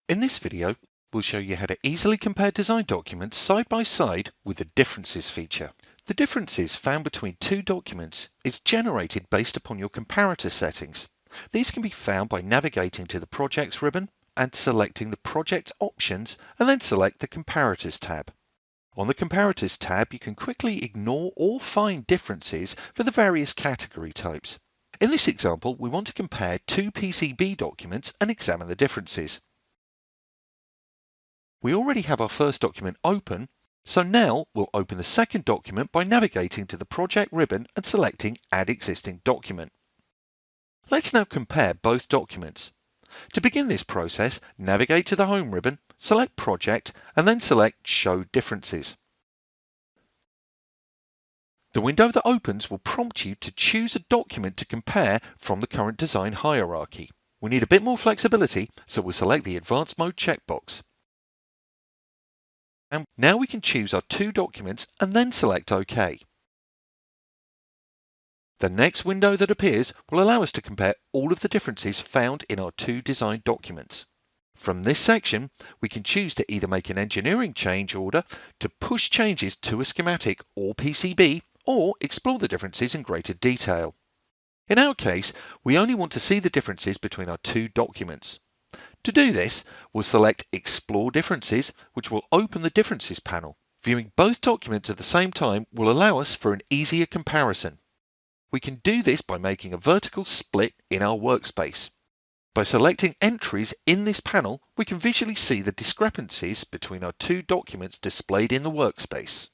In this video, we'll show you how to easily compare design documents side by side with the differences feature. The differences found between two documents is generated based upon your comparator settings. These can be found by navigating to the Projects ribbon and selecting the Project options and then select the Comparators tab. On the Comparators tab, you can quickly ignore or find differences for the various category types. In this example, we want to compare two PCB documents and examine the differences. We already have our first document open, so now we'll open the second document by navigating to the Project ribbon and selecting Add Existing Document. Let's now compare both documents. To begin this process, navigate to the Home ribbon, select Project, and then select Show Differences. The window that opens will prompt you to choose a document to compare from the current design hierarchy. We need a bit more flexibility, so we'll select the Advanced Mode checkbox. And now we can choose our two documents and then select OK. The next window that appears will allow us to compare all of the differences found in our two design documents. From this section, we can choose to either make an engineering change order to push changes to a schematic or PCB, or explore the differences in greater detail. In our case, we only want to see the differences between our two documents. To do this, we'll select Explore Differences, which will open the Differences panel. Viewing both documents at the same time will allow us for an easier comparison. We can do this by making a vertical split in our workspace. By selecting entries in this panel, we can visually see the discrepancies between our two documents displayed in the workspace.